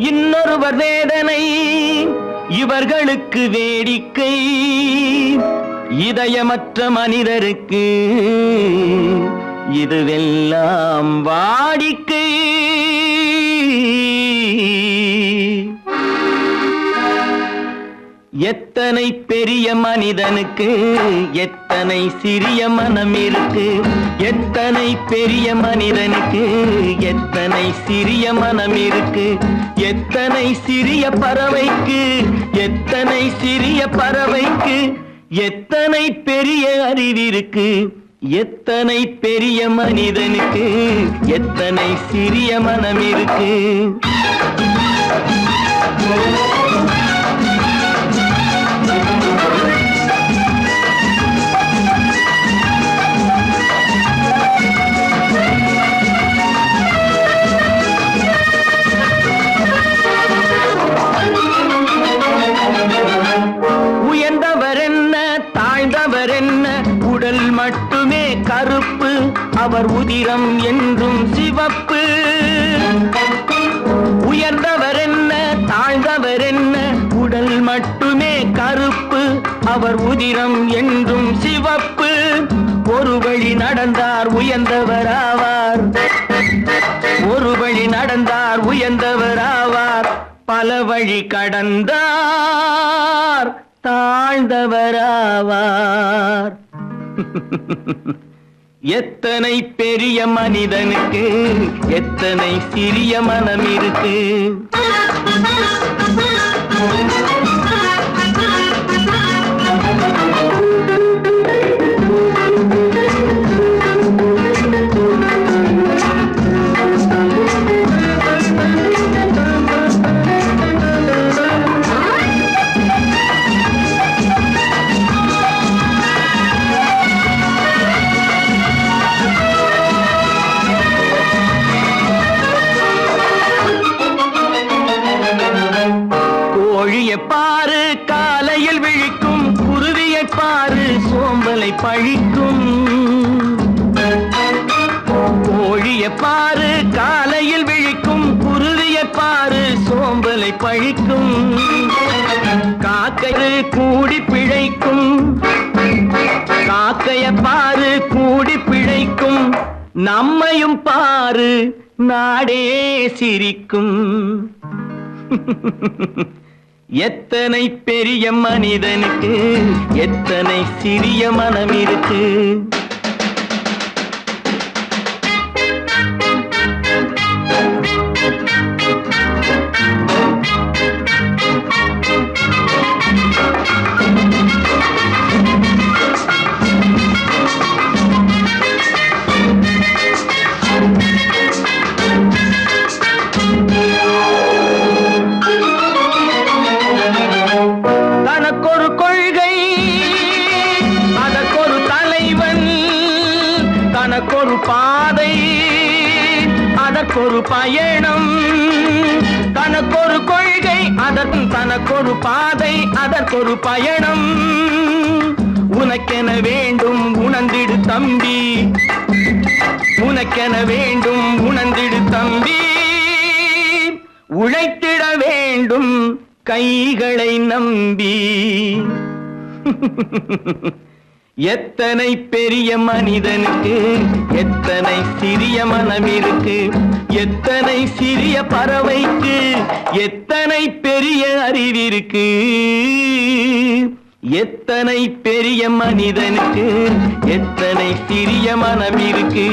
இன்னொருவர் வேதனை இவர்களுக்கு வேடிக்கை, இதயமற்ற மனிதருக்கு இதுவெல்லாம் வாடிக்கை. எத்தனை பெரிய மனிதனுக்கு எத்தனை சிறிய மனம் இருக்கு, எத்தனை பெரிய மனிதனுக்கு எத்தனை சிறிய மனம் இருக்கு, எத்தனை சிறிய பறவைக்கு எத்தனை சிறிய பறவைக்கு எத்தனை பெரிய அறிவிருக்கு, எத்தனை பெரிய மனிதனுக்கு எத்தனை சிறிய மனம் இருக்கு. உடல் மட்டுமே கருப்பு, அவர் உதிரம் என்றும் சிவப்பு. உயர்ந்தவர் என்ன தாழ்ந்தவர் என்ன, உடல் மட்டுமே கருப்பு, அவர் உதிரம் என்றும் சிவப்பு. ஒரு வழி நடந்தார் உயர்ந்தவர் ஆவார், ஒரு வழி நடந்தார் உயர்ந்தவர் ஆவார், பல வழி கடந்தார் தாழ்ந்தவராவார். எத்தனை பெரிய மனிதனுக்கு எத்தனை சிறிய மனம் இருக்கு. பாரு காலையில் விழிக்கும், குருவியை பாரு சோம்பலை பழிக்கும். கோழியை பாரு காலையில் விழிக்கும், குருவியை பாரு சோம்பலை பழிக்கும். காக்கை கூடி பிழைக்கும், காக்கைய பாரு கூடி பிழைக்கும். நம்மையும் பாரு நாடே சிரிக்கும். எத்தனை பெரிய மனிதனுக்கு எத்தனை சிறிய மனம் இருக்கு. தனக்கொரு பாதை அதற்கொரு பயணம், தனக்கொரு கொள்கை அதற்கு தனக்கொரு பாதை அதற்கொரு பயணம். உனக்கென வேண்டும் உணர்ந்திடு தம்பி, உனக்கென வேண்டும் உணர்ந்திடு தம்பி. உழைத்திட வேண்டும் கைகளை நம்பி. எத்தனை பெரிய மனிதனுக்கு எத்தனை சிறிய மனம் இருக்கு, எத்தனை சிறிய பறவைக்கு எத்தனை பெரிய அறிவிருக்கு, எத்தனை பெரிய மனிதனுக்கு எத்தனை சிறிய மனம் இருக்கு.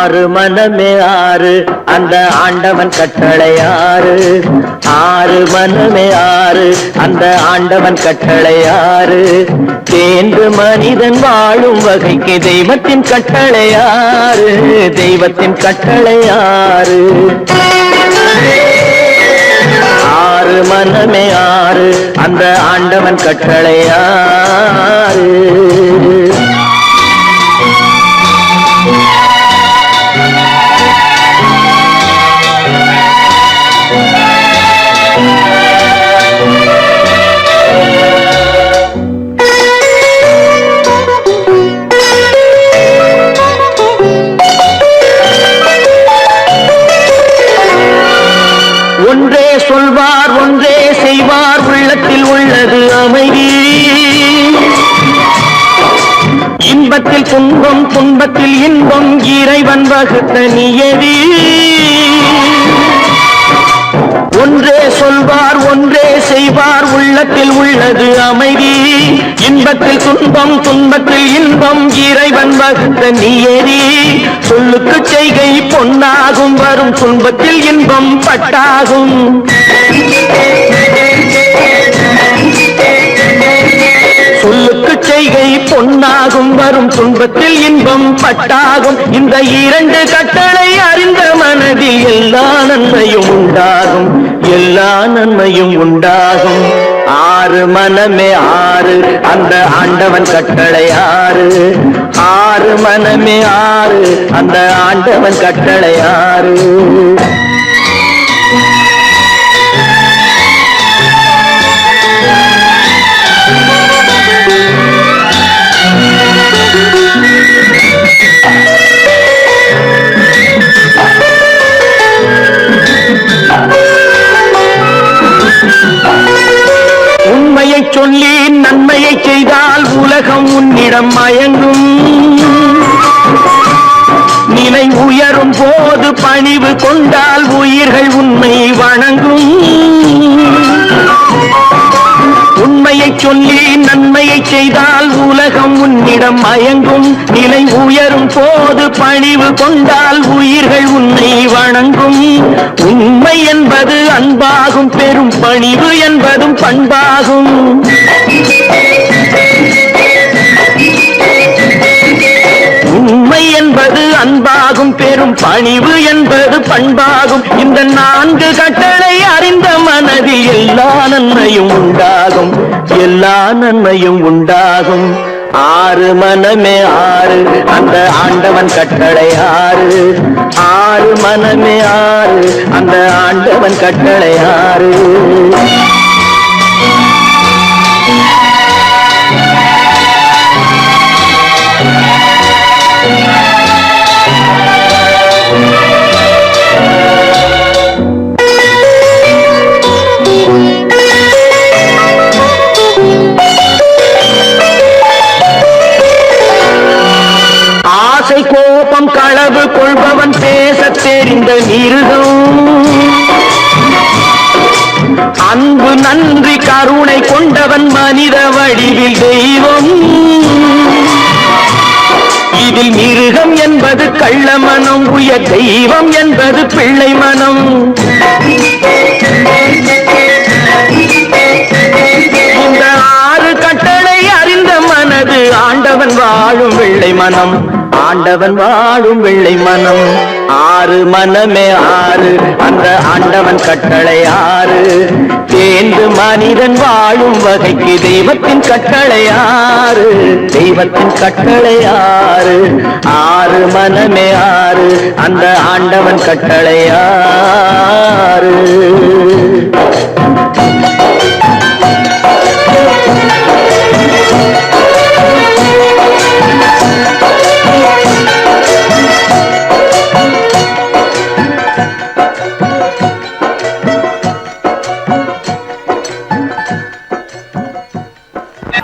ஆறு மனமே ஆறு அந்த ஆண்டவன் கட்டளை ஆறு, ஆறு மனமே ஆறு அந்த ஆண்டவன் கட்டளை ஆறு. தேர்ந்து மனிதன் வாழும் வகைக்கு தெய்வத்தின் கட்டளை ஆறு, தெய்வத்தின் கட்டளை ஆறு. ஆறு மனமே ஆறு அந்த ஆண்டவன் கட்டளை ஆறு. இன்பத்தில் துன்பம் துன்பத்தில் இன்பம் இறைவன் வகுத்த நியதி. ஒன்றே சொல்வார் ஒன்றே செய்வார் உள்ளத்தில் உள்ளது அமைதி. இன்பத்தில் துன்பம் துன்பத்தில் இன்பம் இறைவன் வகுத்த நியதி. சொல்லுக்கு செய்கை பொன்னாகும் வரும் துன்பத்தில் இன்பம் பட்டாகும். சொல்லுக்கு செய்கை பொன்னாகும் வரும் துன்பத்தில் இன்பம் பட்டாகும். இந்த இரண்டு கட்டளை அறிந்த மனதில் எல்லா நன்மையும் உண்டாகும், எல்லா நன்மையும் உண்டாகும். ஆறு மனமே ஆறு அந்த ஆண்டவன் கட்டளை ஆறு. ஆறு மனமே ஆறு அந்த ஆண்டவன் கட்டளை ஆறு. உண்மையை சொல்லி நன்மையை செய்தால் உலகம் உன்னிடம் மயங்கும். நிலை உயரும் போது பணிவு கொண்டால் உயிர்கள் உன்னை வணங்கும். உண்மையை சொல்லி நன்மையை செய்தால் உலகம் உன்னிடம் மயங்கும். நிலை உயரும் போது பணிவு கொண்டால் உயிர்கள் உன்னை வணங்கும். உண்மை என்பது அன்பாகும், பெரும் பணிவு என்பதும் பண்பாகும். உண்மை என்பது அன்பாகும், பெரும் பணிவு என்பது பண்பாகும். இந்த நான்கு கட்டளை அறிந்த மனதில் எல்லா நன்மையும் உண்டாகும், எல்லா நன்மையும் உண்டாகும். ஆறு மனமே ஆறு அந்த ஆண்டவன் கட்டளை ஆறு. ஆறு மனமே ஆறு அந்த ஆண்டவன் கட்டளை ஆறு. கோபம் களவு கொள்பவன் பேசத் தெரிந்த மிருகம். அன்பு நன்றி கருணை கொண்டவன் மனித வடிவில் தெய்வம். இதில் மிருகம் என்பது கள்ள மனம், உயர் தெய்வம் என்பது பிள்ளை மனம். இந்த ஆறு கட்டளை அறிந்த மனது ஆண்டவன் வாழும் வெள்ளை மனம், ஆண்டவன் வாழும் வெள்ளை மனம். ஆறு மனமே ஆறு அந்த ஆண்டவன் கட்டளை ஆறு. தேர்ந்து மனிதன் வாழும் வகைக்கு தெய்வத்தின் கட்டளை ஆறு, தெய்வத்தின் கட்டளை ஆறு. ஆறு மனமே ஆறு அந்த ஆண்டவன் கட்டளை ஆறு.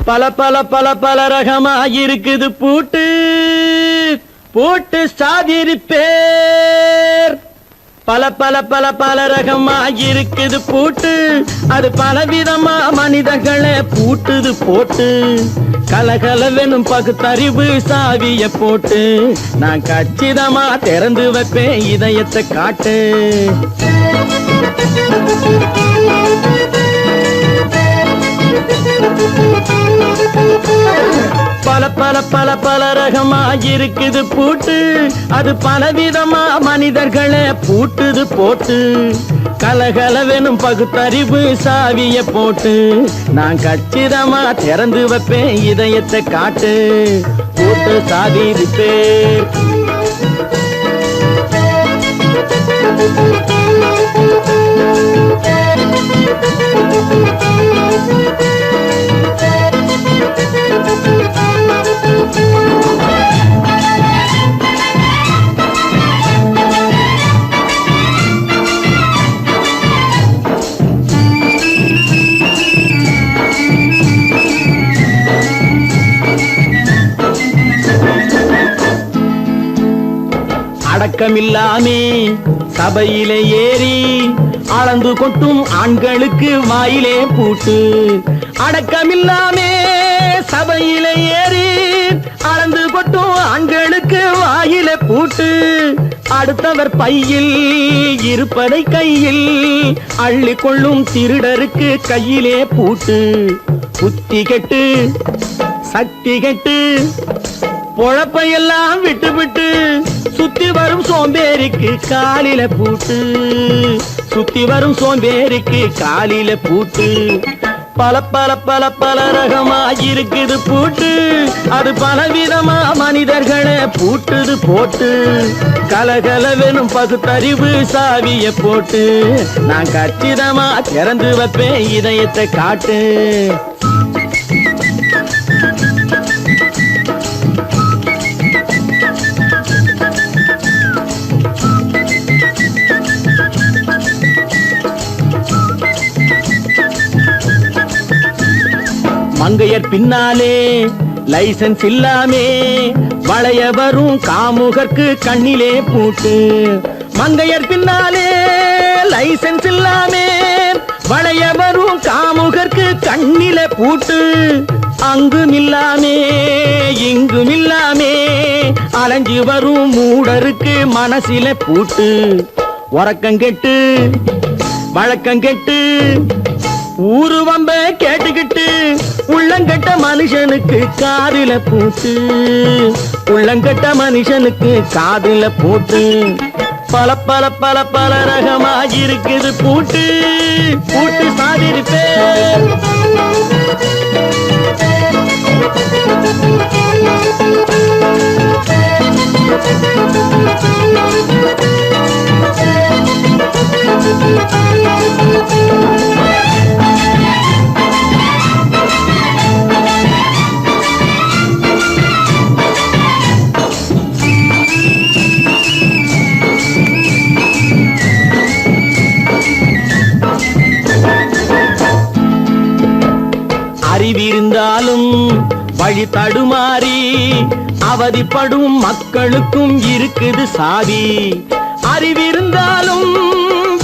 பல பல பல பல ரகமாயிருக்குது பூட்டு, பூட்டு சாதிரி பேர். பல பல பல பல ரகமாயிருக்குது பூட்டு, அது பலவிதமா மனிதர்களை பூட்டுது போட்டு. கலகலவெனும் பகுத்தறிவு சாவிய போட்டு நான் கச்சிதமா திறந்து வைப்பேன் இதயத்தை காட்டு. பல பல பல பல ரகமாயிருக்குது பூட்டு, அது பலவிதமா மனிதர்களை பூட்டுது போட்டு. கலகலவெனும் பகுத்தறிவு சாவிய போட்டு நான் கச்சிதமா திறந்து வைப்பேன் இதயத்தை காட்டு. பூட்டு சாதிரி பேர். அடக்கமில்லாமே சபையிலே ஏறி அளந்து கொட்டும் ஆண்களுக்கு வாயிலே பூட்டு. அடக்கமில்லாமே சபையிலே ஏறி அளந்து கொட்டும் ஆண்களுக்கு வாயிலே பூட்டு. அடுத்தவர் பையில் இருப்பதை கையில் அள்ளி கொள்ளும் திருடருக்கு கையிலே பூட்டு. புத்தி கெட்டு சக்தி கெட்டு பொழப்பையெல்லாம் விட்டு விட்டு சுத்தி வரும் சோம்பேறிக்கு காலில பூட்டு. சுத்தி வரும் சோம்பேறிக்கு காலில பூட்டு. பல பல பல பல ரகமா இருக்குது பூட்டு. அது பலவிதமா மனிதர்களை பூட்டுது போட்டு. கலகலவெனும் பகுத்தறிவு சாவிய போட்டு நான் கச்சிதமா திறந்து வைப்பேன் இதயத்தை காட்டு. மங்கையர் பின்னாலே லைசன்ஸ் இல்லாமே வளைய வரும் காமுகர்க்கு கண்ணிலே பூட்டு. மங்கையர் பின்னாலே லைசன்ஸ் இல்லாமே வளைய வரும் காமுகர்க்கு கண்ணிலே பூட்டு. அங்கும் இல்லாமே இங்கும் இல்லாமே அலைஞ்சு வரும் மூடருக்கு மனசில பூட்டு. உறக்கங்கெட்டு வழக்கங்கெட்டு ஊருவம்ப கேட்டுக்கிட்டு உள்ளங்கட்ட மனுஷனுக்கு காதில பூட்டு. உள்ளங்கட்ட மனுஷனுக்கு காதில பூட்டு. பல பல பல பல ரகமா இருக்குது பூட்டு. பூட்டு சாதிருப்பே அறிவிருந்தாலும் வழி தடுமாறி அவதிப்படும் மக்களுக்கும் இருக்குது சாவி. அறிவிருந்தாலும்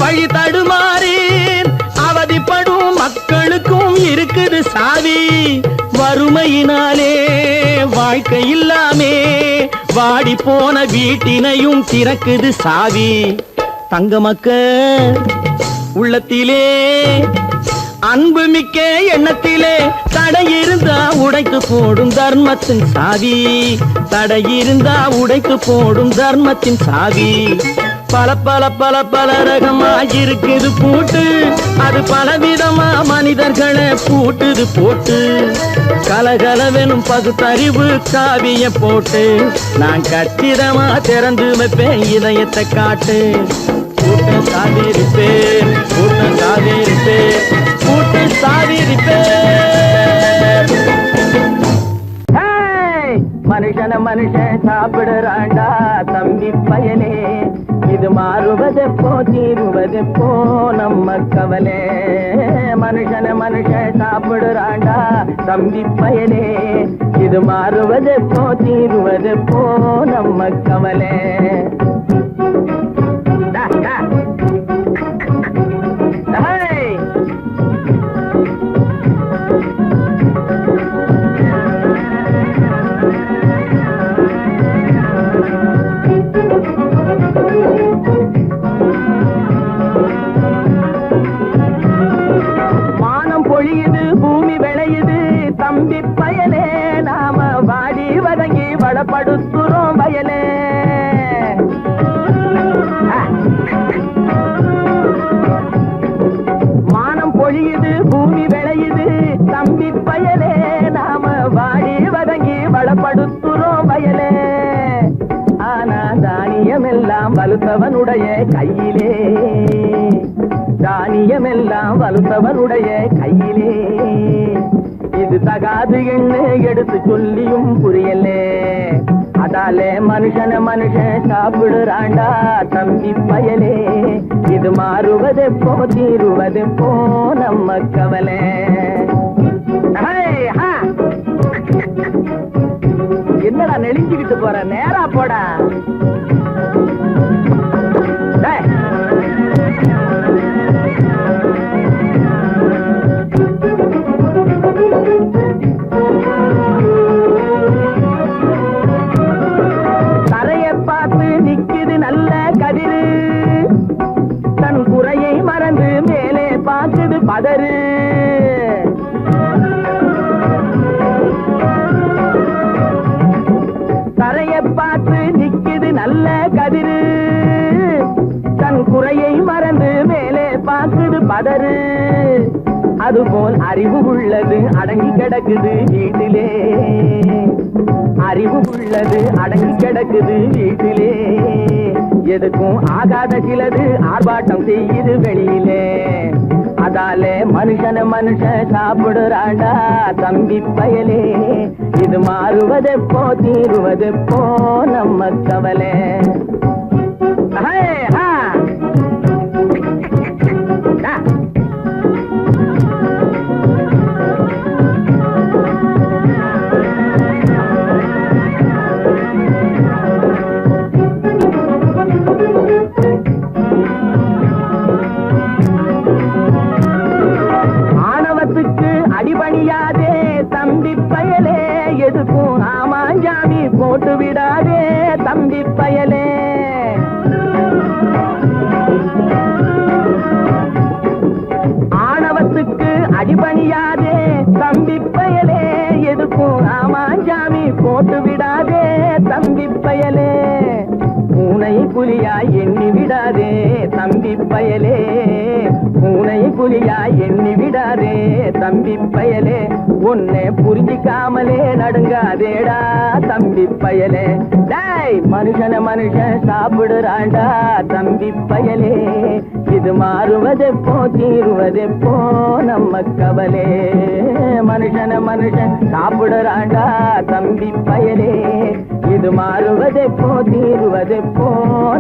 வழி தடுமாறி அவதிப்படும் மக்களுக்கும் இருக்குது சாவி. வறுமையினாலே வாழ்க்கை இல்லாமே வாடி போன வீட்டினையும் திறக்குது சாவி. தங்க மக்க உள்ளத்திலே அன்பு மிக்க எண்ணத்திலே தடையிருந்தா உடைத்து போடும் தர்மத்தின் சாவி. தடையிருந்தா உடைத்து போடும் தர்மத்தின் சாவி. பல பல பல பல ரகமா இருக்குது பூட்டு. அது பலவிதமா மனிதர்களை பூட்டுது போட்டு. கலகலவெனும் பகுத்தறிவு காவிய போட்டு நான் கச்சிதமா திறந்து வைப்பேன் இதயத்தை காட்டு. கூட்டு சாதிருப்பே கூட்டு சாதிருப்பே கூட்டு சாதிருப்பே. மனுஷன மனுஷன் சாப்பிடுறாண்டா தம்பி பயனே. இது மாறுவதெப்போ தீருவதெப்போ நம்ம கவலை. மனுஷன மனுஷன் சாப்பிடுறாண்டா தம்பி பயனே. இது மாறுவதெப்போ தீருவதெப்போ நம்ம கவலை. மானம் பொழியுது பூமி விளையுது தம்பி பயலே. நாம வாடி வதங்கி வளப்படுத்துறோம் வயலே. மானம் பொழியுது பூமி விளையுது தம்பி பயலே. நாம வாடி வதங்கி வளப்படுத்துறோம் வயலே. ஆனா தானியமெல்லாம் வலுத்தவனுடைய கையிலே. தானியமெல்லாம் வலுத்தவனுடைய கையிலே. இது தகாது என்ன எடுத்து சொல்லியும் புரியலே. அதாலே மனுஷன மனுஷன் சாப்பிடுறாண்டா தம்பி பயலே. இது மாறுவதெப்போ தீருவதெப்போ நம்ம கவலை. என்னடா நெளிஞ்சுக்கிட்டு போற நேரா போடா. பதறு. அதுபோல் அறிவு உள்ளது அடங்கி கிடக்குது வீட்டிலே. அறிவு உள்ளது அடங்கி கிடக்குது வீட்டிலே. எதுக்கும் ஆகாத சிலது ஆர்ப்பாட்டம் செய்யுது வெளியிலே. அதாலே மனுஷன் சாப்பிடுறாண்டா தம்பி பயலே. இது மாறுவதெப்போ தீருவதெப்போ நம்ம கவலை. அடிபணியாதே தம்பி பயலே. எதுக்கும் ஆமாஞ்சாமி போட்டு விடாதே தம்பி பயலே. ஆணவத்துக்கு அடிபணியாதே தம்பி பயலே. எதுக்கும் ஆமாஞ்சாமி போட்டு விடாதே தம்பி பயலே. பூனை புலியாய் எண்ணி விடாதே தம்பி பயலே. பூனை புலியாய் எண்ணி விடாதே தம்பி பயலே. உன்னை புரிஞ்சிக்காமலே நடுங்காதேடா தம்பி பயலே. டேய் மனுஷன் சாப்பிடுறாண்டா தம்பி பயலே. இது மாறுவதெப்போ தீருவதெப்போ நம்ம கவலே. மனுஷன் சாப்பிடுறாண்டா தம்பி பயலே. இது மாறுவதெப்போ தீருவதெப்போ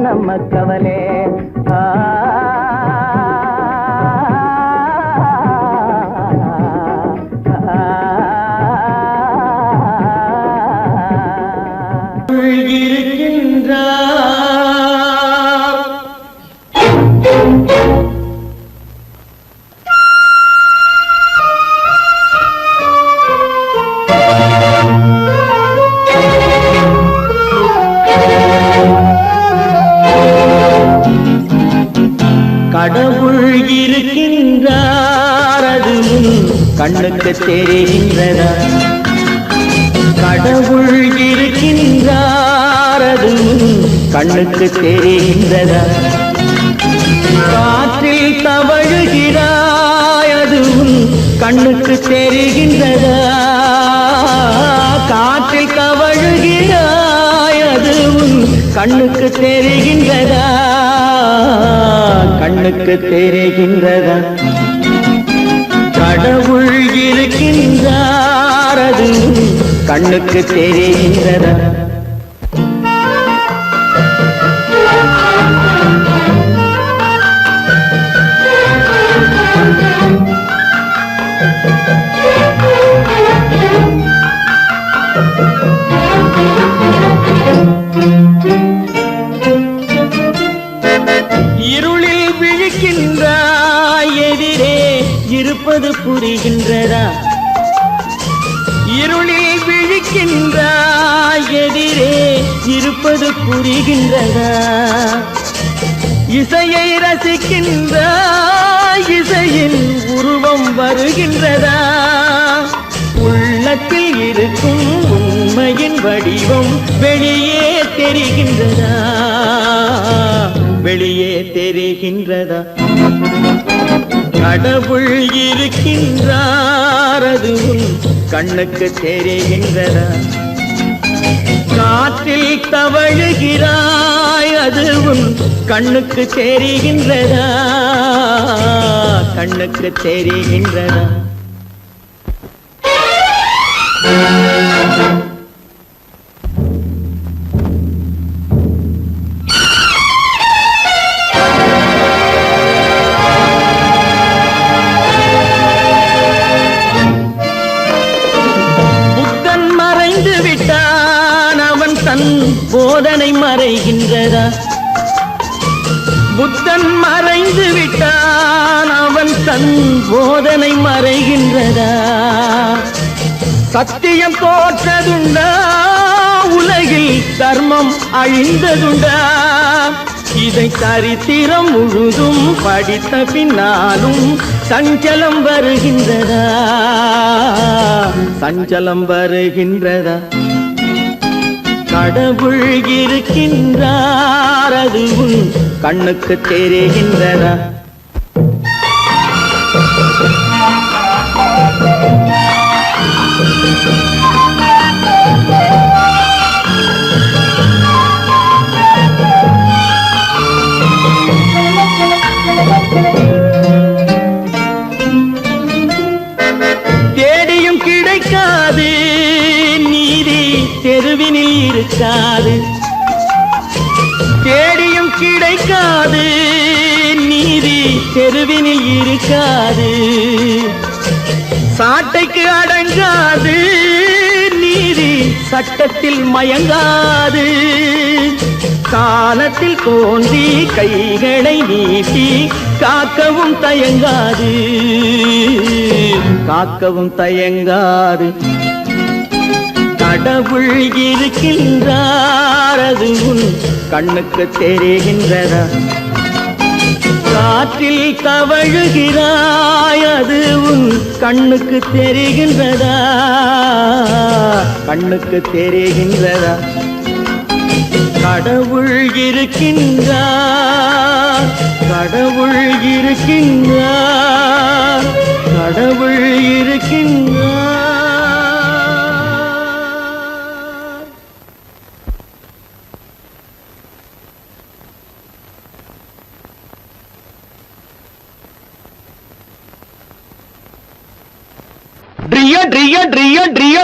நம்ம கவலே. கடவுள் இருக்கின்றார் அது கண்ணுக்கு தெரிகின்றதா? கடவுள் இருக்கின்றார் அது கண்ணுக்கு தெரிகின்றதா? காற்றில் தவழுகிறாய் அது கண்ணுக்கு தெரிகின்றதா? காற்றில் தவழுகிறாய் அது கண்ணுக்கு தெரிகின்றதா? கண்ணுக்கு தெரிகின்றதா? கடவுள் இருக்கின்றார் அது கண்ணுக்கு தெரிகின்றதா? இருளில் விழிக்கின்றாய் எதிரே இருப்பது புரிகின்றதா? இருளில் விழிக்கின்றாய் எதிரே இருப்பது புரிகின்றதா? இசையை ரசிக்கின்றாய் இசையின் உருவம் வருகின்றதா? உள்ளத்தில் இருக்கும் உண்மையின் வடிவம் வெளியே தெரிகின்றதா? வெளியே தெரிகின்றதா? கடவுள் இருக்கின்றார் அது கண்ணுக்கு தெரிகின்றதா? காற்றில் தவழுகிறாய் அது கண்ணுக்கு தெரிகின்றதா? கண்ணுக்கு தெரிகின்றதா? போதனை மறைகின்றதா? புத்தன் மறைந்து விட்டான் அவன் தன் போதனை மறைகின்றதா? சத்தியம் தோற்றதுண்டா? உலகில் தர்மம் அழிந்ததுண்டா? இதை சரித்திரம் முழுதும் படித்த பின்னாலும் சஞ்சலம் வருகின்றதா? சஞ்சலம் வருகின்றதா? கடவுள் இருக்கின்றார் அது கண்ணுக்கு தெரிகின்றதா? தேடியும் கிடைக்காது நீதி தெருவினில் இருக்காது. தேடியும் கிடைக்காது நீதி தெருவினில் இருக்காது. சாட்டைக்கு அடங்காது நீதி சட்டத்தில் மயங்காது. காலத்தில் தோன்றி கைகளை நீட்டி காக்கவும் தயங்காது, காக்கவும் தயங்காது. கடவுள் இருக்கின்றார் அது உன் கண்ணுக்கு தெரிகின்றதா? காற்றில் தவழுகிறாய் அது உன் கண்ணுக்கு தெரிகின்றதா? கண்ணுக்கு தெரிகின்றதா? கடவுள் இருக்கின்றார், கடவுள் இருக்கின்றார், கடவுள் இருக்கின்றார். ட்ரிய ட்ரிய ட்ரிய ட்ரிய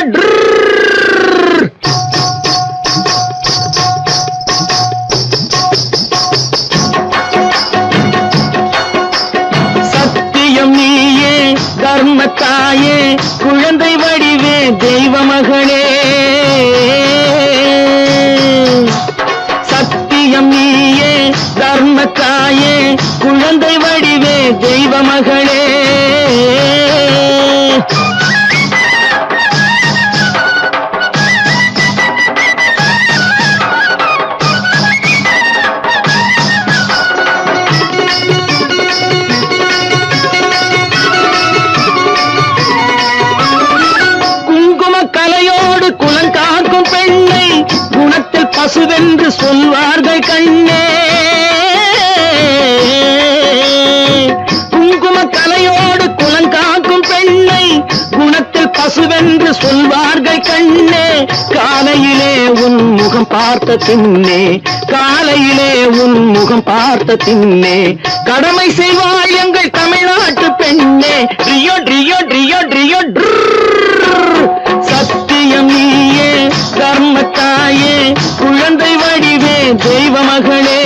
சத்தியம் நீயே தர்மத்தாயே குழந்தை வடிவே தெய்வ மகளே. சத்தியம் நீயே தர்மத்தாயே குழந்தை வடிவே தெய்வ மகளே. பசுவென்று சொல்வார்கள் கண்ணே, குங்கும கலையோடு குலங்காக்கும் பெண்ணை குணத்தில் பசுவென்று சொல்வார்கள் கண்ணே. காலையிலே உன் முகம் பார்த்த பின்னே, காலையிலே உன் முகம் பார்த்த பின்னே கடமை செய்வாள் எங்கள் தமிழ்நாட்டு பெண்ணே. ட்ரியோ ட்ரியோ ட்ரியோ ட்ரியோ சத்தியம் நீயே தர்மத்தாயே குழந்தை வடிவே தெய்வ மகளே.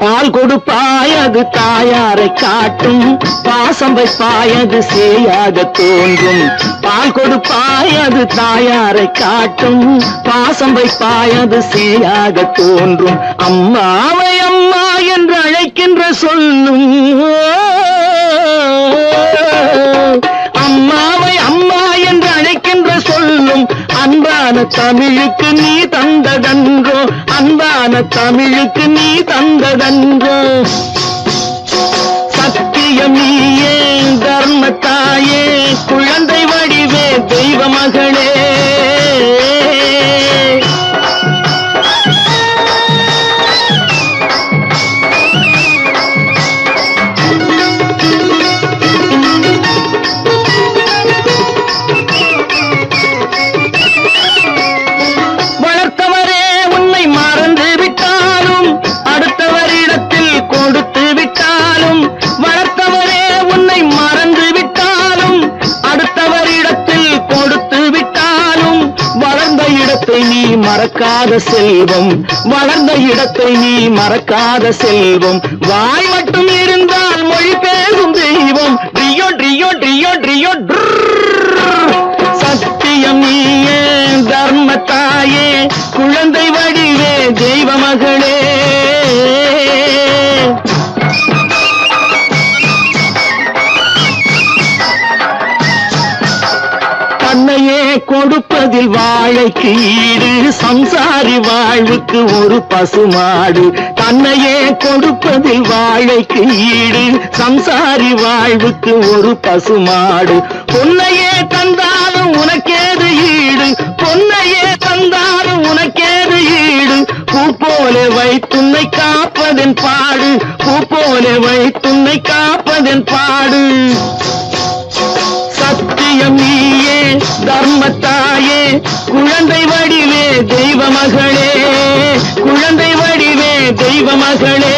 பால் கொடுப்பாய் அது தாயாரை காட்டும், பாசம் வைப்பாய் அது சேயாக தோன்றும். பால் கொடுப்பாய் அது தாயாரை காட்டும், பாசம் வைப்பாய் அது சேயாக தோன்றும். அம்மாவை அம்மா என்று அழைக்கின்ற சொல்லும், அம்மாவை அம்மா என்று அழைக்கின்ற சொல்லும் அன்பான தமிழுக்கு நீ தந்ததன்றோ, அன்பான தமிழுக்கு நீ தந்ததன்றோ. சத்தியம் நீயே தர்மத்தாயே குழந்தை வடிவே தெய்வ மகளே. நீ மறக்காத செல்வம், வளர்ந்த இடத்தை நீ மறக்காத செல்வம். வாய் மட்டும் இருந்தால் மொழி பேசும் தெய்வம். ட்ரியோ ட்ரியோ ட்ரியோ ட்ரியோ சத்தியம் நீயே தர்மத்தாயே குழந்தை வடிவே தெய்வ மகளே. தன்னையே கொடுப்பது கொடுப்பதில் வாழைக்கு ஈடு சம்சாரி வாழ்வுக்கு ஒரு பசுமாடு தன்னையே கொடுப்பதில் வாழைக்கு ஈடு சம்சாரி வாழ்வுக்கு ஒரு பசுமாடு பொன்னையே தந்தாலும் உனக்கேது ஈடு பொன்னையே தந்தாலும் உனக்கேது ஈடு பூ போல வைத்துன்னை காப்பதன் பாடு பூ போல வைத்துன்னை காப்பதன் பாடு சத்தியம் நீயே தர்மத்தாயே குழந்தை வடிவே தெய்வ மகளே குழந்தை வடிவே தெய்வ மகளே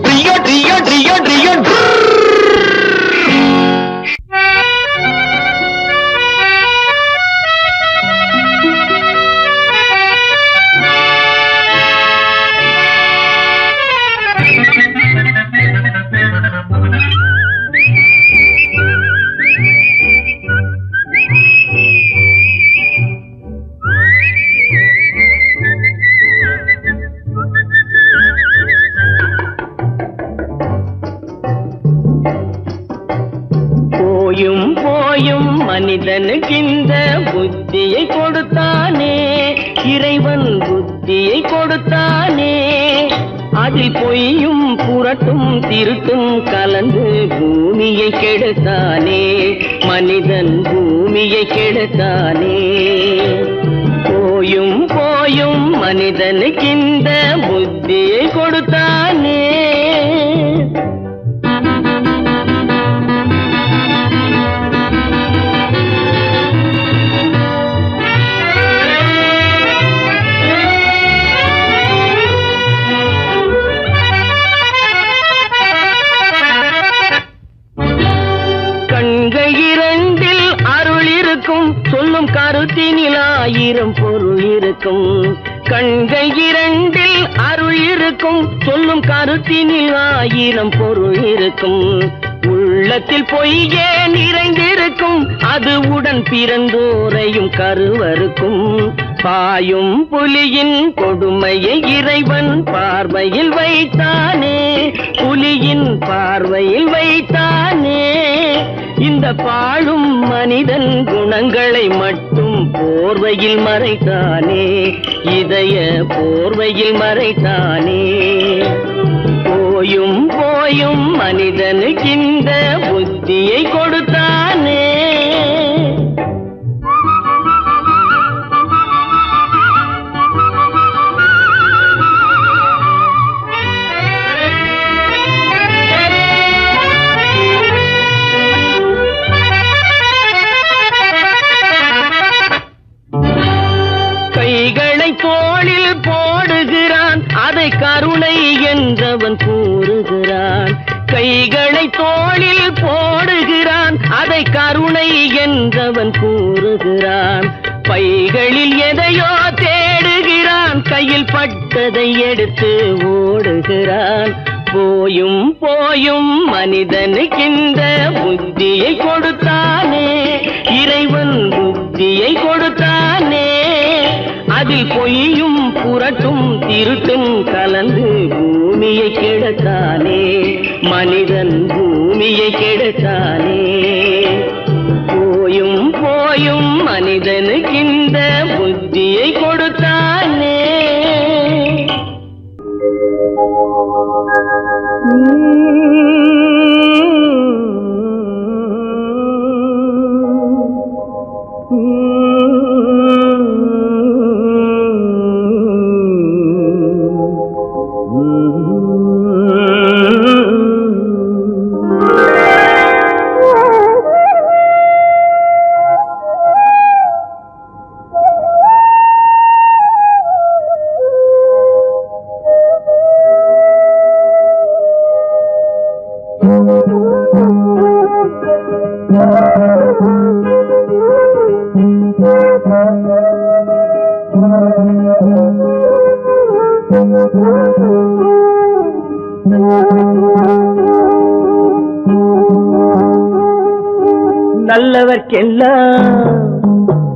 ட்ரியோ ட்ரியோ ட்ரியோ ட்ரியோ மனிதனுக்கு இந்த புத்தியை கொடுத்தானே இறைவன் புத்தியை கொடுத்தானே அதில் பொய்யும் புரட்டும் திருட்டும் கலந்து பூமியை கெடுத்தானே மனிதன் பூமியை கெடுத்தானே போயும் போயும் மனிதனுக்கு இந்த புத்தியை கொடுத்தானே சொல்லும் கருத்தினில் ஆயிரம் பொருள் இருக்கும் கண்கள் இரண்டில் அருள் இருக்கும் சொல்லும் கருத்தினில் ஆயிரம் பொருள் இருக்கும் உள்ளத்தில் பொய்யே நிறைந்திருக்கும் அது உடன் பிறந்தோரையும் கருவருக்கும் பாயும் புலியின் கொடுமையை இறைவன் பார்வையில் வைத்தானே புலியின் பார்வையில் வைத்தானே இந்த பாழும் மனிதன் குணங்களை மட்டும் போர்வையில் மறைத்தானே இதய போர்வையில் மறைத்தானே போயும் போயும் மனிதனுக்கு இந்த புத்தியை கொடுத்தானே தோளில் போடுகிறான் அதை கருணை என்றவன் கூறுகிறான் கைகளை தோளில் போடுகிறான் அதை கருணை என்றவன் கூறுகிறான் பைகளில் எதையோ தேடுகிறான் கையில் பட்டதை எடுத்து ஓடுகிறான் போயும் போயும் மனிதனுக்கு இந்த புத்தியை கொடுத்தானே இறைவன் புத்தியை கொடுத்தானே அதில் பொய்யும் புரட்டும் திருட்டும் கலந்து பூமியை கெடுத்தானே மனிதன் பூமியை கெடுத்தானே போயும் போயும் மனிதனுக்கு இந்த புத்தியை கொடுத்தானே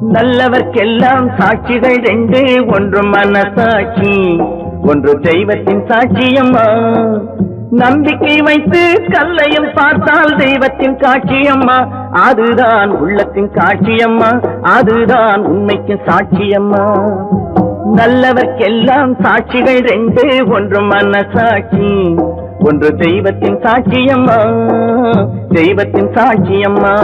நல்லவர்க்கெல்லாம் சாட்சிகள் ரெண்டு ஒன்று மனசாட்சி ஒன்று தெய்வத்தின் சாட்சியம்மா நம்பிக்கை வைத்து கல்லையும் பார்த்தால் தெய்வத்தின் காட்சியம்மா, அதுதான் உள்ளத்தின் காட்சியம்மா, அதுதான் உண்மைக்கு சாட்சியம்மா. நல்லவர்க்கெல்லாம் சாட்சிகள் ரெண்டு, ஒன்று மனசாட்சி, ஒன்று தெய்வத்தின் சாட்சியம்மா, தெய்வத்தின் சாட்சியம்மா.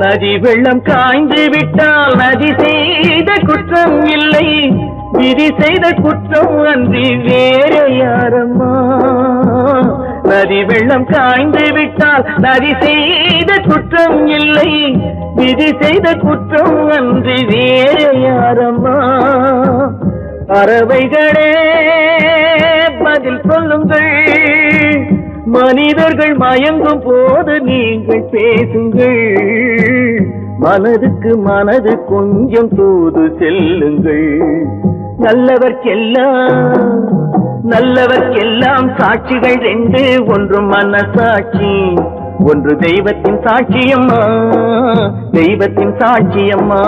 நதி வெள்ளம் காய்ந்து விட்டால் நதி செய்த குற்றம் இல்லை, விதி செய்த குற்றம் அன்றி வேறு யாரம்மா. நதி வெள்ளம் காய்ந்து விட்டால் நதி செய்த குற்றம் இல்லை, விதி செய்த குற்றம் அன்றி வேறு யாரம்மா. பறவைகளே பதில் சொல்லுங்கள், மனிதர்கள் மயங்கும் போது நீங்கள் பேசுங்கள், மனதுக்கு மனது கொஞ்சம் தூது செல்லுங்கள். நல்லவர்க்கெல்லாம் சாட்சிகள் ரெண்டு, ஒன்று மனசாட்சி, ஒன்று தெய்வத்தின் சாட்சியம்மா, தெய்வத்தின் சாட்சியம்மா.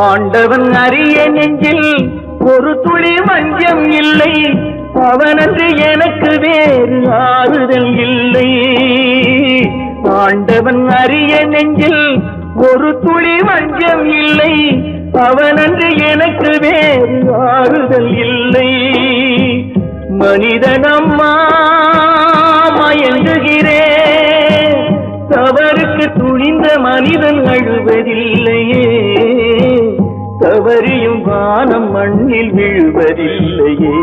ஆண்டவன் அறிய நெஞ்சில் ஒரு துளி வஞ்சம் இல்லை, அவனன்று எனக்கு வேறு ஆறுதல் இல்லை. ஆண்டவன் அறிய நெஞ்சில் ஒரு துளி வஞ்சம் இல்லை, அவனன்று எனக்கு வேறு ஆறுதல் இல்லை. மனிதனம்மா மயங்குகிறேன், தவறுக்கு துணிந்த மனிதன் அழுவதில்லையே, தவறியும் வானம் மண்ணில் விழுவதில்லையே.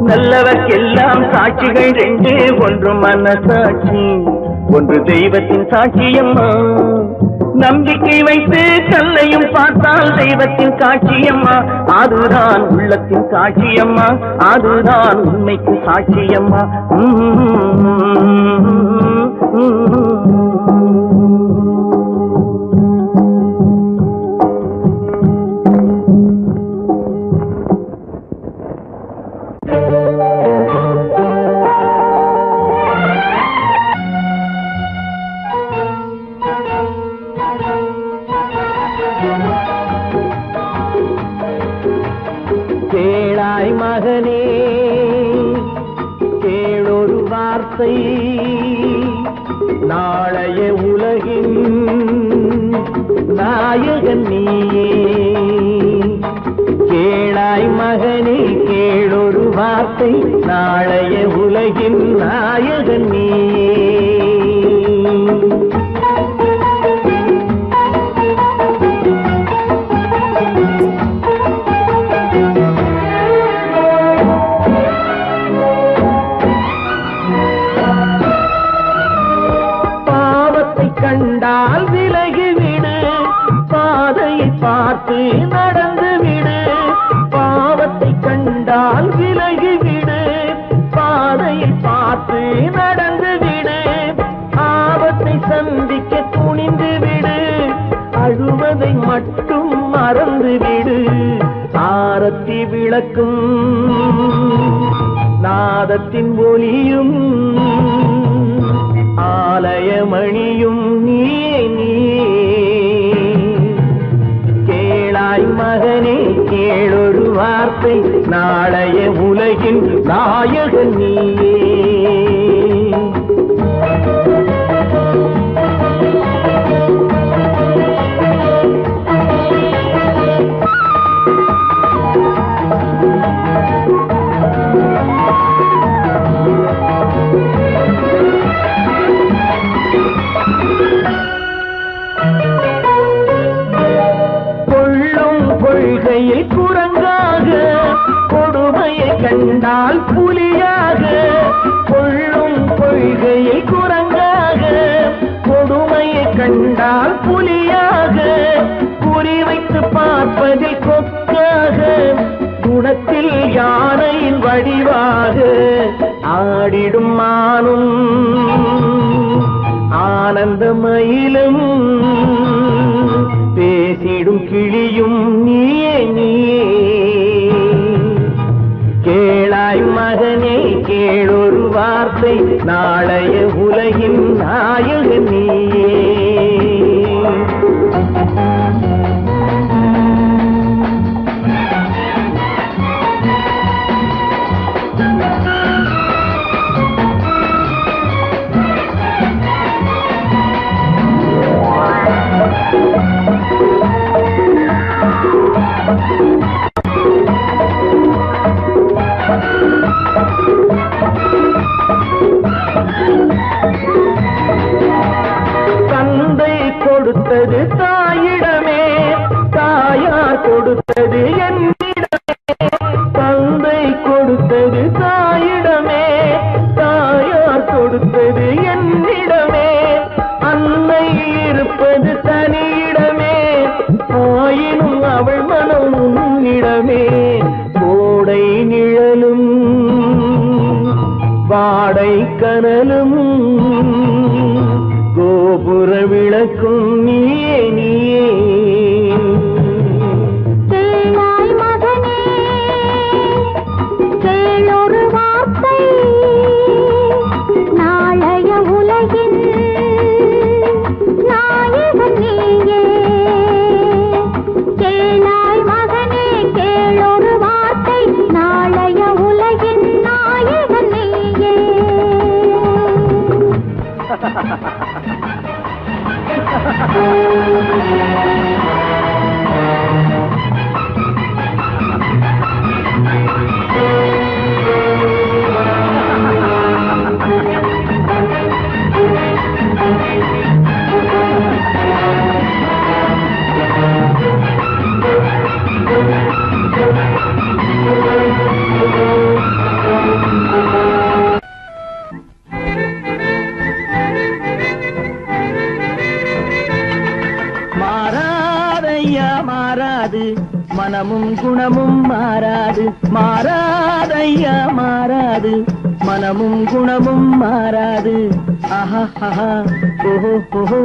நல்லவர்க்கெல்லாம் சாட்சிகள் ரெண்டு, ஒன்று மனசாட்சி, ஒன்று தெய்வத்தின் சாட்சியம்மா. நம்பிக்கை வைத்து கல்லையும் பார்த்தால் தெய்வத்தின் காட்சியம்மா, அதுதான் உள்ளத்தின் காட்சியம்மா, அதுதான் உண்மைக்கு சாட்சியம்மா. கேளாய் மகனே கேளொரு வார்த்தை, நாளைய உலகின் நாயகன் நீயே. கேளாய் மகனே கேளொரு வார்த்தை, நாளைய உலகின் நாயகன் நீயே. கண்டால் விலகிவிடு, பாதையை பார்த்து நடந்து விடு. பாவத்தை கண்டால் விலகிவிடு, பாதையை பார்த்து நடந்து விடு. ஆபத்தை சந்திக்க துணிந்து விடு, அழுவதை மட்டும் மறந்து விடு. ஆரத்தி விளக்கும் நாதத்தின் ஒலியும் ஆலயமணியும் நீ. கேளாய் மகனே கேளொரு வார்த்தை, நாளைய உலகின் நாயகன் நீயே. கொள்கையில் குரங்காக, கொடுமையை கண்டால் புலியாக. கொள்ளும் கொள்கையில் குரங்காக, கொடுமையை கண்டால் புலியாக. குறிவைத்து பார்ப்பதில் கொக்காக, குணத்தில் யானையின் வடிவாக. ஆடிடும் மானும் ஆனந்த மயிலும், பேசிடும் கிளியும் நீயே நீயே. கேளாய் மகனே கேளொரு வார்த்தை, நாளைய உலகின் நாயகன் நீயே. தந்தை கொடுத்தது தாயிடமே, தாயார் கொடுத்தது என்னிடமே. தந்தை கொடுத்தது தாயிடமே, தாயார் கொடுத்தது என்னிடமே. அன்னை இருப்பது தனியிடமே, ஆயினும் அவள் மனம் உன்னிடமே. கோடை நிழலும் வாடை கனலும், கோபுர விளக்கும் நீயே நீயே. கேளாய் மகனே கேளொரு வார்த்தை, நாளைய உலகின் நாயகன் நீயே. கேளாய் மகனே கேளொரு வார்த்தை, நாளைய உலகின் நாயகன் நீயே. மாறாதையா மாறாது, மனமும் குணமும் மாறாது. மாறாதையா மாறாது, மனமும் குணமும் மாறாது. ஆஹா ஆஹா ஓஹோ ஓஹோ.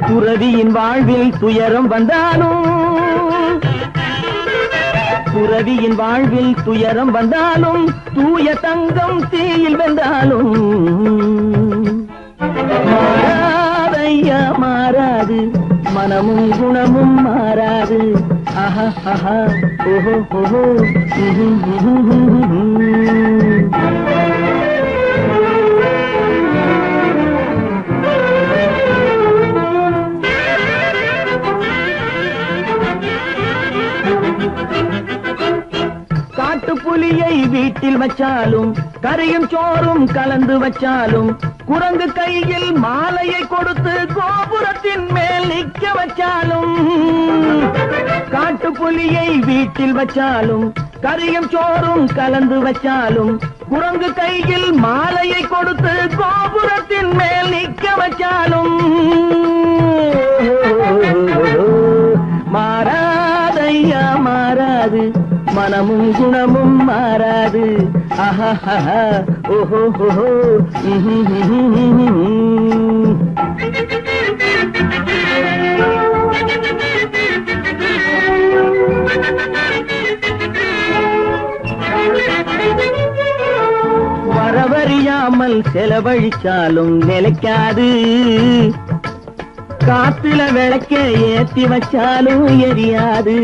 துறவியின் வாழ்வில் துயரம் வந்தாலும், துறவியின் வாழ்வில் துயரம் வந்தாலும், தூய தங்கம் தீயில் வென்றாலும். மாறாதையா மாறாது, மனமும் குணமும் மாறாது. ஆஹா ஆஹா ஓஹோ ஓஹோ. காட்டுப்புலியை வீட்டில் வச்சாலும், கரையும் சோறும் கலந்து வச்சாலும், குரங்கு கையில் மாலையை கொடுத்து கோபுரத்தின் மேல் நிற்க வச்சாலும். காட்டுப்புலியை வீட்டில் வச்சாலும், கரையும் சோறும் கலந்து வச்சாலும், குரங்கு கையில் மாலையை கொடுத்து கோபுரத்தின் மேல் நிற்க வச்சாலும். மாறாதையா மாறாது, மனமும் குணமும் மாறாது. ஆஹா ஆஹா ஓஹோ ஓஹோ. வரவறியாமல் செலவழிச்சாலும் நிலைக்காது, காத்துல விளக்க ஏத்தி வச்சாலும் எரியாது.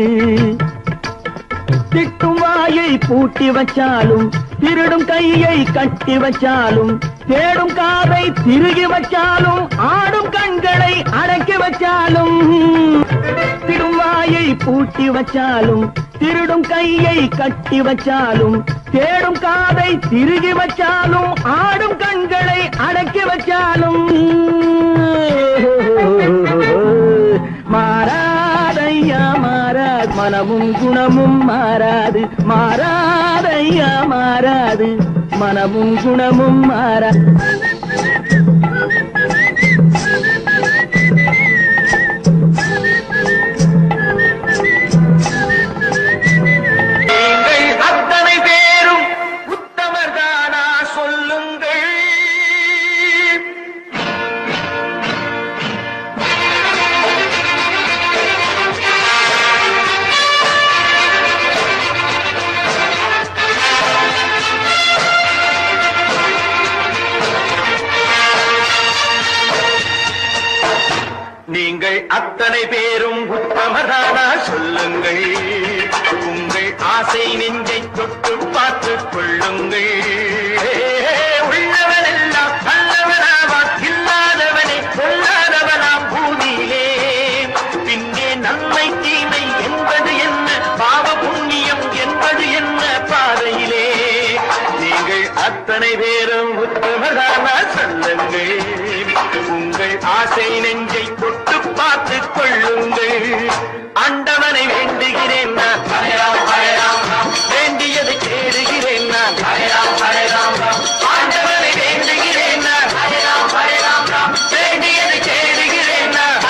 திட்டும் வாயை பூட்டி வச்சாலும், திருடும் கையை கட்டி வச்சாலும், தேடும் காதை திருகி வச்சாலும், ஆடும் கண்களை அடக்கி வச்சாலும். திடும் வாயை பூட்டி வச்சாலும், திருடும் கையை கட்டி வச்சாலும், தேடும் காதை திருகி வச்சாலும், ஆடும் கண்களை அடக்கி மனமும் குணமும் மாறாது மாறாதையா மாறாது மனமும் குணமும் மாறாது. நீங்கள் அத்தனை பேரும் உத்தமரானா சொல்லுங்கள். உங்கள் ஆசை நெஞ்சை தொட்டு பார்த்துக் கொள்ளுங்கள். உள்ளவனெல்லாம் நல்லவனாவான், இல்லாதவனை கொள்ளாதவனாம் பூமியிலே. பின்னே நன்மை தீமை என்பது என்ன, பாவ புண்ணியம் என்பது என்ன பாதையிலே. நீங்கள் அத்தனை பேரும் உத்தமரானா சொல்லுங்கள். உங்கள் ஆசை நெஞ்சை தொட்டு பார்த்துக் கொள்ளுங்கள். ஆண்டவனை வேண்டுகிறேன் நான், வேண்டியது கேடுகிறேன் நான். ஆண்டவனை வேண்டுகிறேன் நான், வேண்டியது கேடுகிறேன் நான்.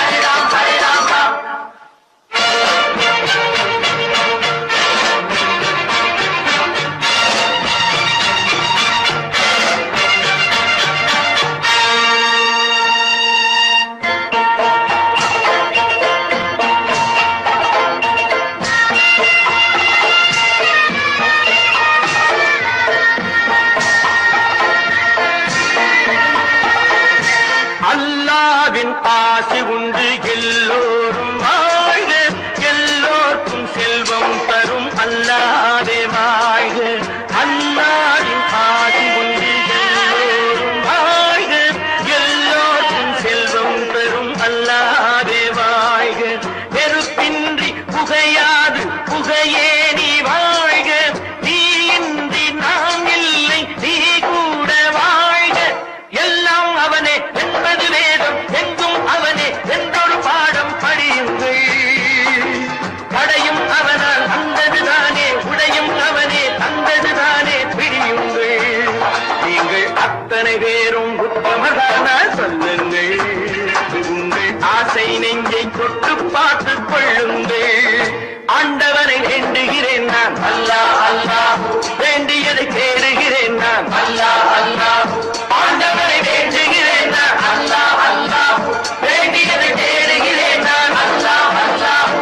அல்லாவின் ஆசி உண்டு எல்லோரும் வாழ்க, எல்லோருக்கும் செல்வம் தரும் அல்லாதே வாழ்க. அல்லாவின் ஆசி உண்டு எல்லோரும் வாழ்க, எல்லோருக்கும் செல்வம் தரும் அல்லாதே வாழ்க. நெருப்பின்றி புகையாது புகையே நீ வாழ்க, நீ இன்றி நாம் இல்லை நீ கூட வாழ்க. எல்லாம் அவனே என்பது வேதம், எங்கும் அவனே என்றொரு பாடம் படியுங்கள். படையும் அவனால் வந்ததுதானே, உடையும் அவனே தந்ததுதானே பிடியுங்கள். நீங்கள் அத்தனை பேரும் உத்தமரான சொல்லுங்கள். உங்கள் ஆசை நெஞ்சை தொட்டு பார்த்துக் கொள்ளுங்கள். ஆண்டவனை வேண்டுகிறேன் நான், அல்லாஹ் அல்லாஹ், வேண்டியதை கேடுகிறேன் நான், அல்லாஹ் அல்லாஹ். ஆண்டவனை வேண்டுகிறேன் நான், அல்லாஹ் அல்லாஹ், வேண்டியதை கேடுகிறேன் நான், அல்லாஹ் அல்லாஹ்.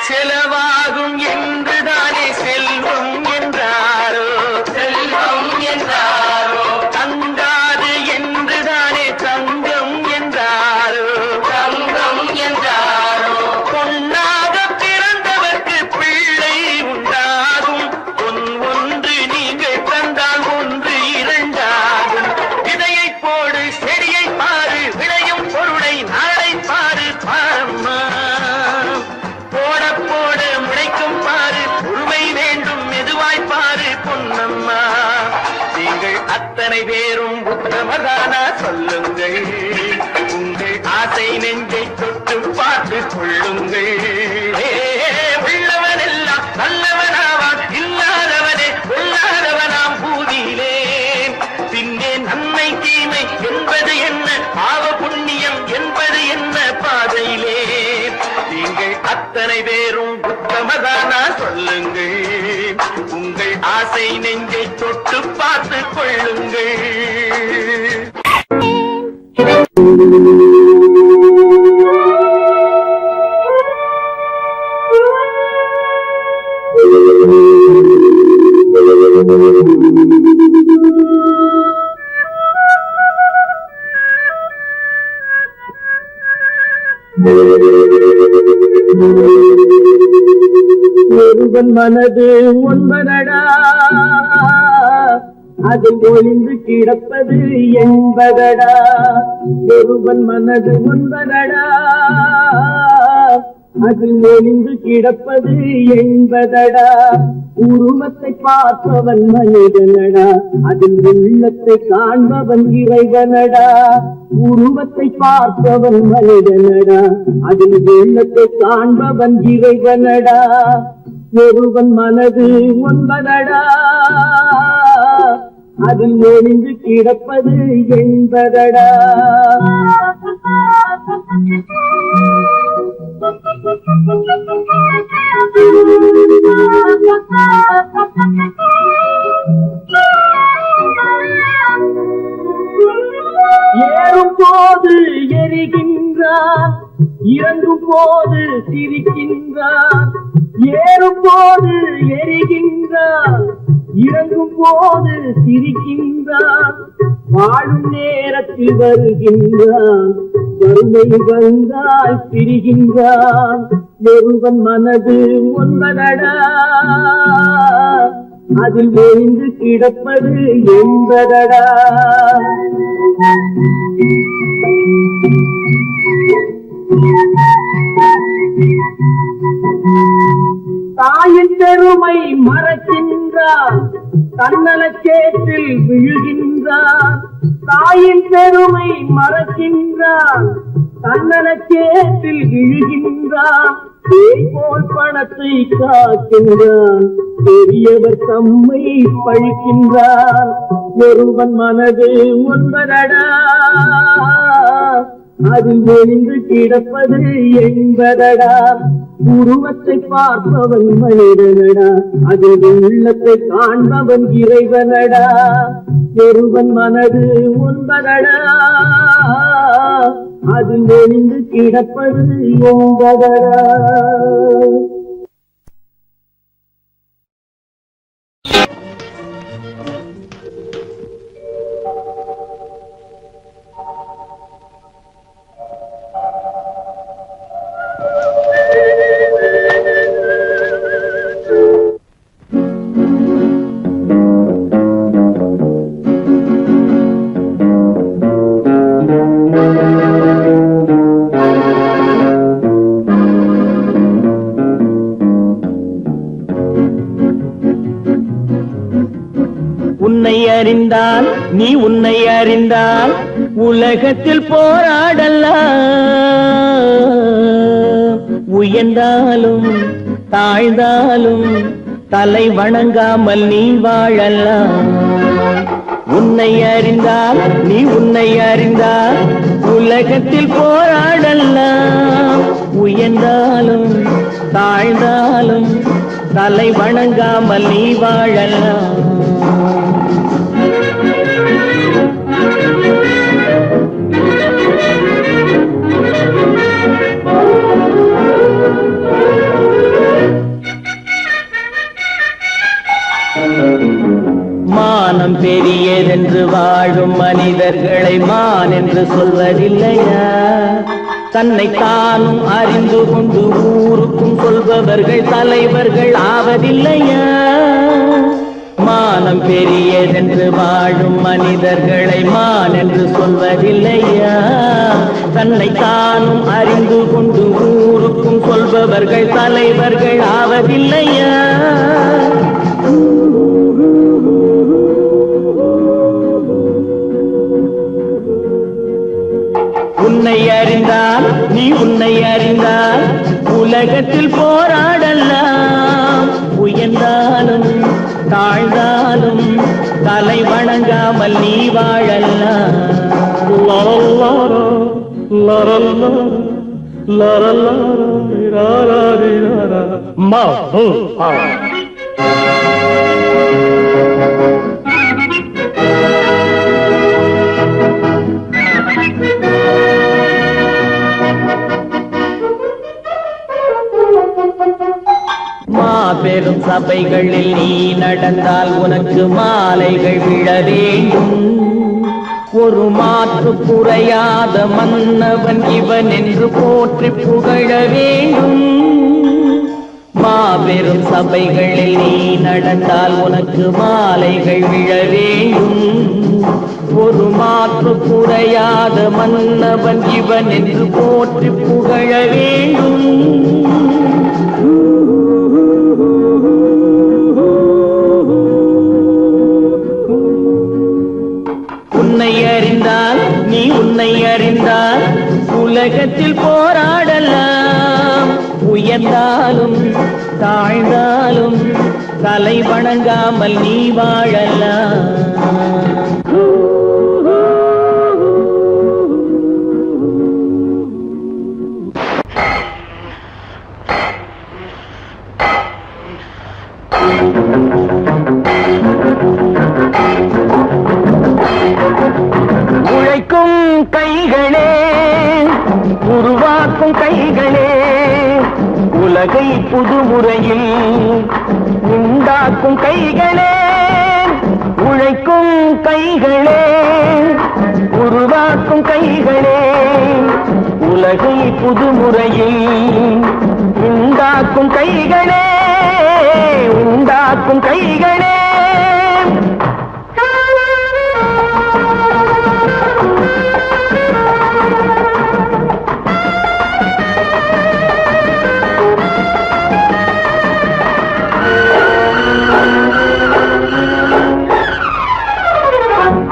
செலவாகும் என்றுதானே செல்வம் என்றாரோ, செல்வம் என்றாரோ. தங்காது என்றுதானே தங்கம் என்றாரோ, தங்கம் என்றாரோ. பொன்னாக பிறந்தவர்க்கு பிள்ளை உண்டாகும், பொன் ஒன்று நீங்கள் தந்தால் ஒன்று இரண்டாகும். விதையை போடு செடியை பாரு, விளையும் பொருளை நாளை பாரு பாரம்மா. போட போட முளைக்கும் பாரு, பொறுமை வேண்டும் மெதுவாய் பாரு பொன்னம்மா. நீங்கள் அத்தனை பேரும் உத்தமரானா சொல்லுங்கள். உங்கள் ஆசை நெஞ்சை தொட்டு பார்த்துக் கொள்ளுங்கள். உள்ளவனெல்லாம் நல்லவனாவான், இல்லாதவனே கொள்ளாதவனாம் பூமியிலே. பின்னே நன்மை தீமை என்பது என்ன, பாவ புண்ணியம் என்பது என்ன பாதையிலே. நீங்கள் அத்தனை பேரும் உத்தமதானா சொல்லுங்கள். உங்கள் ஆசை நெஞ்சை தொட்டு பார்த்துக் கொள்ளுங்கள். ஒருவன் மனது ஒன்பதடா, அது ஒளிந்து கிடப்பது என்பதடா. ஒருவன் மனது ஒன்பதடா, அதில் ஒளிந்து கிடப்பது என்பதடா உருவத்தை பார்ப்பவன் மனிதனடா அதில் உள்ளத்தை காண்பவன் இறைவனடா உருவத்தை பார்ப்பவன் மனிதனடா அதில் உள்ளத்தை காண்பவன் இறைவனடா ஒருவன் மனது ஒன்பதடா அதில் ஒளிந்து கிடப்பது என்பதடா ஏறும் போது எரிகின்றான் இறங்கும் போது சிரிக்கின்றான் ஏறும் போது எரிகின்றான் இறங்கும் போது சிரிக்கின்றான் வாழும் நேரத்தில் வருகின்றான் வறுமை வந்தால் பிரிகின்றான் ஒருவன் மனது ஒன்பதடா அதில் ஒளிந்து கிடப்பது என்பதடா தாயின் பெருமை மறக்கின்றான் தன்னலச்சேற்றில் விழுகின்றான் தாயின் பெருமை மறக்கின்றான் தன்னலச்சேற்றில் விழுகின்றான் போல் பணத்தை காக்கின்றான் பெரியவர் தம்மை பழிக்கின்றான் ஒருவன் மனது ஒன்பதடா அதில் ஒளிந்து கிடப்பது என்பதடா உருவத்தை பார்ப்பவன் மனிதனடா அதில் உள்ளத்தை காண்பவன் இறைவனடா ஒருவன் மனது ஒன்பதடா அதில் ஒளிந்து கிடப்பது என்பதடா அறிந்தால் நீ உன்னை அறிந்தால் உலகத்தில் போராடலாம் உயர்ந்தாலும் தாழ்ந்தாலும் தலை வணங்காமல் நீ வாழலாம் உன்னை அறிந்தால் நீ உன்னை அறிந்தால் உலகத்தில் போராடலாம் உயர்ந்தாலும் தாழ்ந்தாலும் தலை வணங்காமல் நீ வாழலாம் மானம் பெரியதென்று வாழும் மனிதர்களை மான் என்று சொல்வதில்லையா தன்னை தானும் அறிந்து கொண்டு ஊருக்கும் சொல்பவர்கள் தலைவர்கள் ஆவதில்லையா மானம் பெரியதென்று வாழும் மனிதர்களை மான் என்று சொல்வதில்லையா தன்னை தானும் அறிந்து கொண்டு ஊருக்கும் சொல்பவர்கள் தலைவர்கள் ஆவதில்லையா உன்னை அறிந்தால் நீ உன்னை அறிந்தால் உலகத்தில் போராடலாம் உயர்ந்தாலும் தாழ்ந்தாலும் தலை வணங்காமல் நீ வாழலாம் மாபெரும் சபைகளில் நீ நடந்தால் உனக்கு மாலைகள் விழ வேண்டும் ஒரு மாற்று குறையாத மன்னவன் இவன் என்று போற்றி புகழ வேண்டும் மாபெரும் சபைகளில் நீ நடந்தால் உனக்கு மாலைகள் விழ வேண்டும் ஒரு மாற்று குறையாத மன்னவன் இவன் என்று போற்றி புகழ வேண்டும். உன்னை அறிந்தால் நீ உன்னை அறிந்தால் உலகத்தில் போராடலாம். உயர்ந்தாலும் தாழ்ந்தாலும் தலை வணங்காமல் நீ வாழலாம். உழைக்கும் கைகளே, உருவாக்கும் கைகளே, உலகை புதுமுறையில் உண்டாக்கும் கைகளே. உழைக்கும் கைகளே, உருவாக்கும் கைகளே, உலகை புதுமுறையில் உண்டாக்கும் கைகளே, உண்டாக்கும் கைகளே.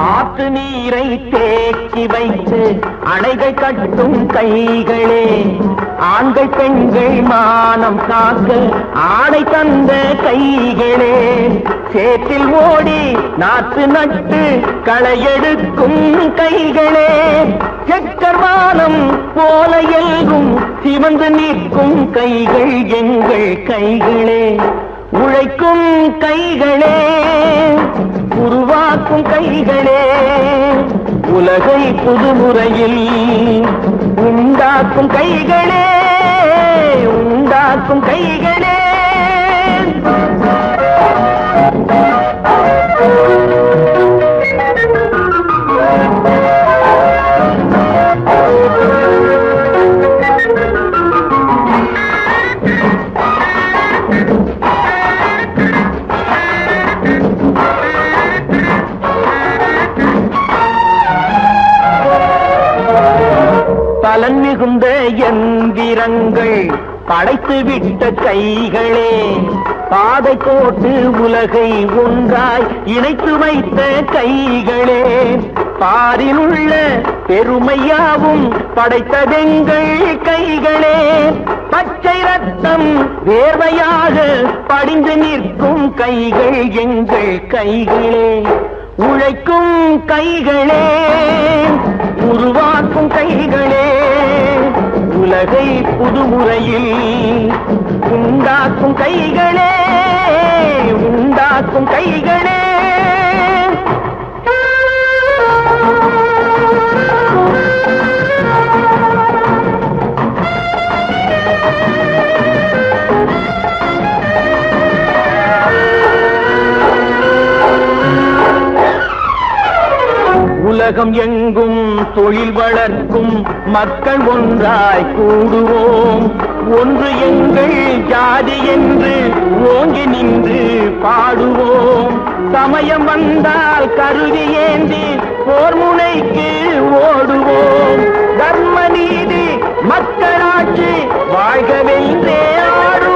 ஆற்று நீரை தேக்கி வைத்து அணைகள் கட்டும் கைகளே, ஆண்கள் பெண்கள் மானம் காக்க ஆடை தந்த கைகளே, சேற்றில் ஓடி நாற்று நட்டு களையெடுக்கும் கைகளே, செக்கர்வானம் போல எல்கும் சிவந்து நிற்கும் கைகள் எங்கள் கைகளே. உழைக்கும் கைகளே, உருவாக்கும் கைகளே, உலகை புதுமுறையில் உண்டாக்கும் கைகளே, உண்டாக்கும் கைகளே. பலன் மிகுந்த எந்திரங்கள் படைத்து விட்ட கைகளே, பாதை போட்டு உலகை ஒன்றாய் இணைத்து வைத்த கைகளே, பாரில் உள்ள பெருமையாவும் படைத்ததெங்கள் கைகளே, பச்சை ரத்தம் வேர்வையாக படிந்து நிற்கும் கைகள் எங்கள் கைகளே. உழைக்கும் கைகளே, உருவாக்கும் கைகளே, உலகை புதுமுறையில் உண்டாக்கும் கைகளே, உண்டாக்கும் கைகளே. உலகம் எங்கும் தொழில் வளர்க்கும் மக்கள் ஒன்றாய் கூடுவோம். ஒன்று எங்கள் ஜாதி என்று ஓங்கி நின்று பாடுவோம். சமயம் வந்தால் கருவி ஏந்தி போர் முனைக்கு ஓடுவோம். தர்ம நீதி மக்களாட்சி வாழ்கவென்றே ஆடுவோம்.